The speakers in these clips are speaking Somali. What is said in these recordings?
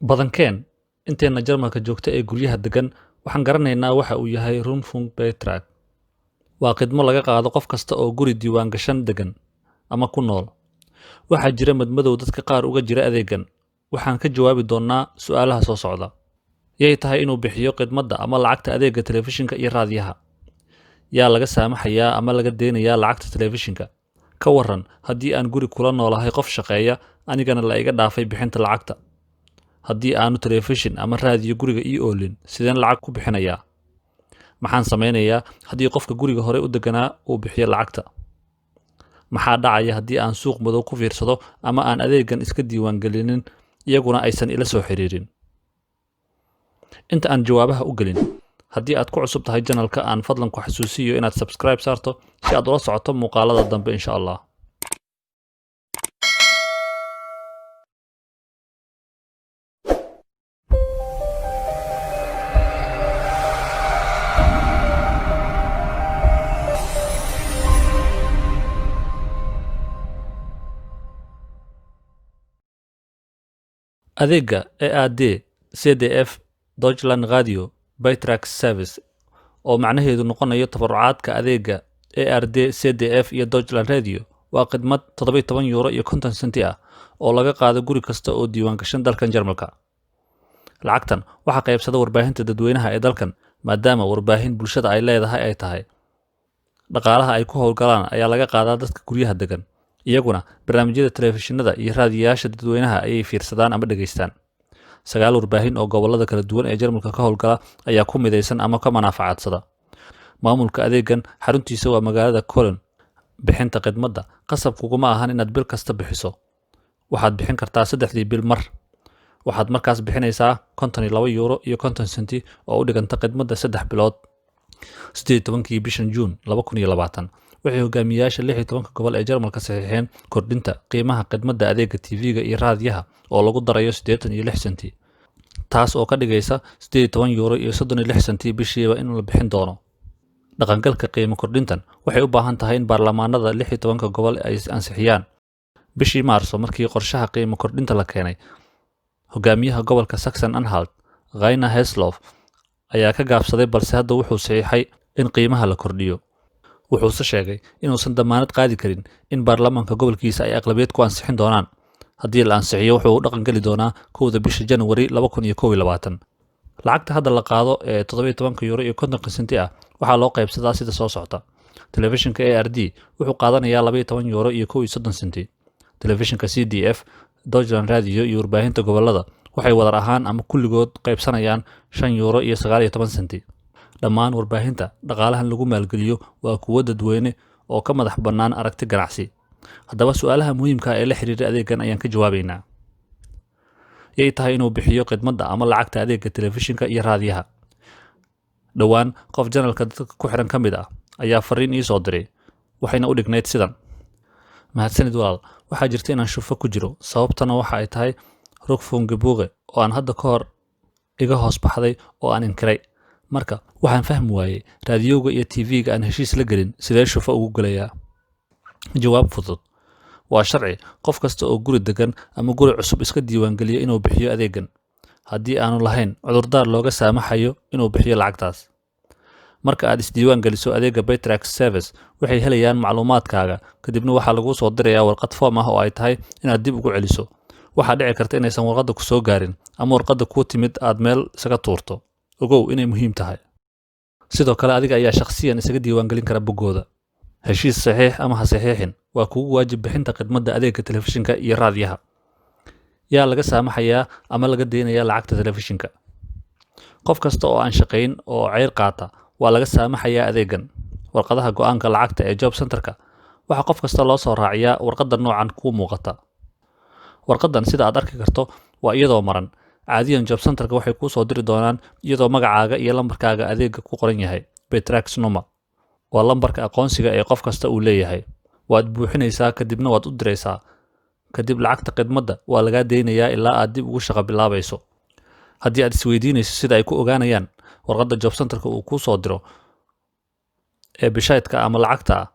badankeen inteena Jarmalka joogta ee guryaha degan waxaan garanaynaa waxa uu yahay Rundfunkbeitrag. Waa khidmo laga qaado qof kasta oo guri diiwaan gashan degan ama ku nool. Waxaa jira madmadow dadka qaar uga jira adeegan. Waxaan ka jawaabi doonaa su'aalaha soo socda. Yay tahay inuu bixiyo khidmadda ama lacagta adeega telefishinka iyo raadiyaha? Yaa laga saamaxayaa ama laga deynayaa lacagta telefishinka? Ka waran haddii aan guri kula noolahay qof shaqeeya anigana la iga dhaafay bixinta lacagta? Haddii aanu telefishin ama raadiyo guriga ii oolin sideen lacag ku bixinayaa? Maxaan samaynayaa haddii qofka guriga hore u deganaa uu bixiyo lacagta? Maxaa dhacaya haddii aan suuq madow ku fiirsado ama aan adeegan iska diiwaan gelinin iyaguna aysan ila soo xiriirin? Inta aan jawaabaha u gelin, haddii aad ku cusub tahay channelka aan fadlan ku xasuusiyo inaad subscribe saarto si aad ula socoto muuqaalada dambe insha Allah. adeega EAD CDF Deutschland Radio Beitrag Service oo macnaheedu noqonayo tabarucaadka adeega EAD CDF iyo Deutschland Radio waa khidmad 17 euro iyo 50 senti ah oo laga qaado guri kasta oo diiwaan gashan dalkan Jarmalka. Lacagtan waxa qaybsada warbaahinta dadweynaha ee dalkan maadaama warbaahin bulshada ay leedahay ay tahay. Dhaqaalaha ay ku howlgalaan ayaa laga qaadaa dadka guryaha degan. Iyaguna barnaamijyada telefishinada iyo raadiyaasha dadweynaha ayay fiirsadaan ama dhageystaan. 9 warbaahin oo gobolada kala duwan ee Jarmalka ka howlgala ayaa ku midaysan ama ka manaafacadsada. Maamulka adeegan xaruntiisa waa magaalada Cologne. Bixinta khidmadda qasab kuguma ahan inaad bil kasta bixiso. Waxaad bixin kartaa 3 bil mar. Waxaad markaas bixinaysaa 52 euro iyo 50 senti oo u dhiganta khidmadda 3 bilood. 18 bishan June 2020 waxay hogaamiyayaasha 16 gobol ee Jarmalka saxiixeen kordhinta qiimaha khidmadda adeega TV-ga iyo raadiyaha oo lagu darayo 86 senti. Taas oo ka dhigaysa 18 euro iyo 36 senti bishiiba in la bixin doono. Dhaqangalka qiimo kordhintan waxay u baahan tahay in baarlamaanada 16 gobol ay ansixiyaan. Bishii Maarso markii qorshaha qiimo kordhinta la keenay, hogaamiyaha gobolka Saxon-Anhalt, Rainer Hesloff, ayaa ka gaabsaday balse hadda wuxuu saxiixay in qiimaha la kordhiyo. Wuxuuse sheegay inuusan damaanad qaadi karin in baarlamaanka gobolkiisa ay aqlabiyad ku ansixin doonaan. Haddii la ansixiyo wuxuu u dhaqan geli doonaa 1 bisha January 2021. Lacagta hadda la qaado ee 17 euro iyo 50 senti ah waxaa loo qaybsadaa sida soo socda. Telefishinka ERD wuxuu qaadanayaa 12 euro iyo 30 senti. Telefishinka CDF Deutschland Radio iyo warbaahinta gobolada waxay wadar ahaan ama kulligood qaybsanayaan 5 euro iyo 19 senti. Dhammaan warbaahinta dhaqaalahan lagu maalgeliyo waa kuwo dadweyne oo ka madax bannaan aragti ganacsi. Haddaba su'aalaha muhiimka ah ee la xiriira adeegan ayaan ka jawaabaynaa. Yay tahay inuu bixiyo khidmadda ama lacagta adeega telefishinka iyo raadiyaha? Dhowaan qof channelka dadka ku xiran ka mid ah ayaa fariin ii soo diray waxayna u dhignayd sidan: mahadsanid walaal, waxaa jirta inaan shufo ku jiro sababtana waxa ay tahay Rundfunkgebühren oo aan hadda ka hor iga hoos baxday oo aan inkiray. Marka waxaan fahmi waayay raadiyoga iyo TV-ga aan heshiis la gelin sidee shufo ugu galayaa? Jawaab fudud. Waa sharci qof kasta oo guri degan ama guri cusub iska diiwaan geliya inuu bixiyo adeegan. Haddii aanu lahayn cudurdaar looga saamaxayo inuu bixiyo lacagtaas. Marka aad isdiiwaan geliso adeega Beitrag Service waxay helayaan macluumaadkaaga kadibna waxaa lagu soo dirayaa warqad form ah oo ay tahay inaad dib ugu celiso. Waxaa dhici karta inaysan warqadda ku soo gaarin ama warqadda ku timid aad meel isaga tuurto. Ogow inay muhiim tahay. Sidoo kale adiga ayaa shakhsiyan isaga diiwaan gelin kara boggooda. Heshiis saxiix ama ha saxiixin waa kugu waajib bixinta khidmadda adeega telefishinka iyo raadiyaha. Yaa laga saamaxayaa ama laga deynayaa lacagta telefishinka? Qof kasta oo aan shaqayn oo ceyr qaata waa laga saamaxayaa adeegan. Warqadaha go'aanka lacagta ee job centerka waxa qof kasta loo soo raaciyaa warqadda noocan ku muuqata. Warqaddan sida aad arki karto waa iyadoo maran. Caadiyan job centerka waxay kuu soo diri doonaan iyadoo magacaaga iyo lambarkaaga adeega ku qoran yahay Beitragsnummer. Waa lambarka aqoonsiga ee qof kasta uu leeyahay. Waad buuxinaysaa kadibna waad u diraysaa. Kadib lacagta khidmadda waa laga deynayaa ilaa aad dib ugu shaqo bilaabayso. Haddii aad isweydiinayso sida ay ku ogaanayaan warqadda job centerka uu kuu soo diro ee bishaydka ama lacagta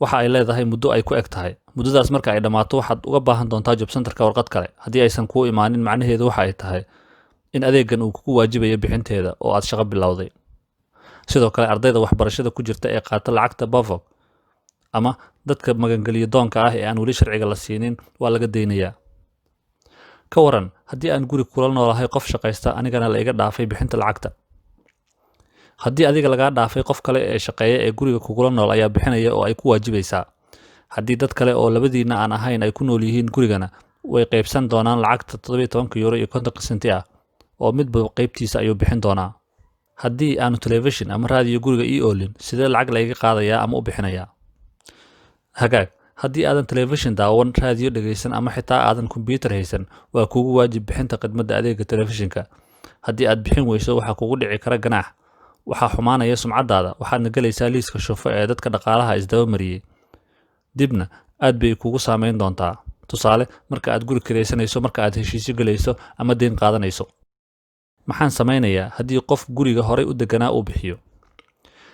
waxa ay leedahay muddo ay ku eg tahay. muddadaas marka ay dhammaato waxaad uga baahan doontaa job centerka warqad kale. Haddii aysan kuu imaanin, macnaheedu waxa ay tahay in adeeggan uu kugu waajibayo bixinteeda oo aad shaqo bilowday. sidoo kale ardayda waxbarashada ku jirta ee qaata lacagta BAföG ama dadka magangeliyo doonka ah ee aan weli sharciga la siinin waa laga deynayaa. ka waran haddii aan guri kula noolahay qof shaqaysta anigana la iga dhaafay bixinta lacagta. haddii adiga lagaa dhaafay, qof kale ee shaqeeya ee guriga kugula nool ayaa bixinaya oo ay ku waajibaysaa. haddii dad kale oo labadiina aan ahayn ay ku nool yihiin gurigana, way qaybsan doonaan lacagta €17.50 ah oo midba qaybtiisa ayuu bixin doonaa. haddii aanu telefishin ama raadiyo guriga ii oolin, sidee lacag layga qaadayaa ama u bixinayaa? hagaag, haddii aadan telefishin daawan, raadiyo dhegaysan ama xitaa aadan kombiyuutar haysan, waa kugu waajib bixinta khidmadda adeega telefishinka. haddii aad bixin weyso, waxaa kugu dhici kara ganaax, waxaa xumaanaya sumcadaada, waxaadna gelaysaa liiska shufo ee dadka dhaqaalaha isdaba mariyey. dibna aad bay kugu saameyn doontaa. tusaale, marka aad guri kiraysanayso, marka aad heshiisyo gelayso ama deyn qaadanayso. maxaan samaynayaa haddii qof guriga horey u deganaa uu bixiyo?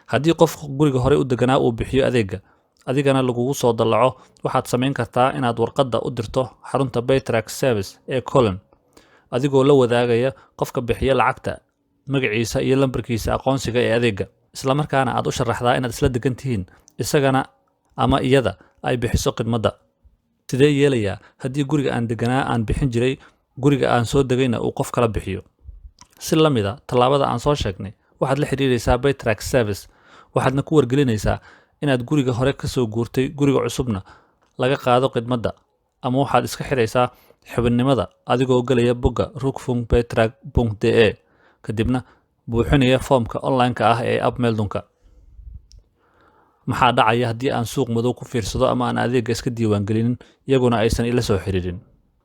haddii qof guriga horey u deganaa uu bixiyo adeegga, adigana lagugu soo dallaco, waxaad samayn kartaa inaad warqadda u dirto xarunta Paytrax Service ee Colon, adigoo la wadaagaya qofka bixiya lacagta, magaciisa iyo lambarkiisa aqoonsiga ee adeegga. isla markaana aad u sharaxdaa inaad isla degan tihiin, isagana ama iyada ay bixiso khidmadda. sidee yeelayaa haddii guriga aan deganaa aan bixin jiray, guriga aan soo degayna uu qof kala bixiyo? si la mid a tallaabada aan soo sheegnay, waxaad la xiriiraysaa Paytrax Service, waxaadna ku wargelinaysaa inaad guriga hore ka soo guurtay, guriga cusubna laga qaado khidmadda, ama waxaad iska xiraysaa xubinnimada adigoo gelaya bogga rukfungpaytrax.de, kadibna buuxinaya foomka online-ka ah ee Abmeldunka. maxaa dhacaya haddii aan suuq madow ku fiirsado ama aan adeegga iska diiwaangelinin iyaguna aysan ila soo xiriirin?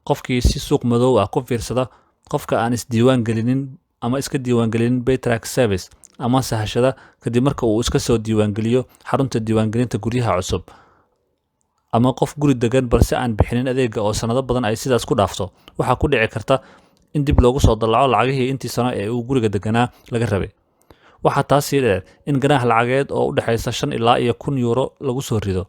qofkii si suuq madow ah ku fiirsada qofka aan isdiiwaangelinin ama iska diiwaangelinin Paytrax Service ama sahashada kadib marka uu iska soo diiwaangeliyo xarunta diiwaangelinta guryaha cusub, ama qof guri degan balse aan bixinin adeegga oo sanado badan ay sidaas ku dhaafto, waxaa ku dhici karta in dib loogu soo dallaco lacagihii intii sano ee uu guriga deganaa laga rabay. waxaa taas sii dheer in ganaax lacageed oo u dhexaysa €5 ilaa €1,000 lagu soo rido.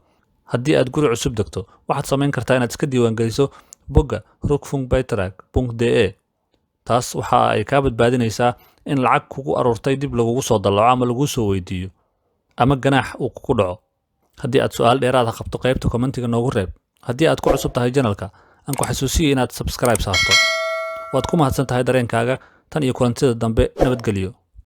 haddii aad guri cusub degto, waxaad samayn kartaa inaad iska diiwaangeliso bogga rukfungpaytrax.de. taas waxa ay kaa badbaadinaysaa in lacag kugu aruurtay dib lagugu soo dallaco ama laguu soo weydiiyo, ama ganaax uu kugu dhaco. haddii aad su'aal dheeraad ah qabto, qaybta kommentiga noogu reeb. haddii aad ku cusub tahay janalka, aan ku xasuusiyo inaad subscribe saarto. waad ku mahadsan tahay dareenkaaga. tan iyo kulantida dambe, nabadgelyo.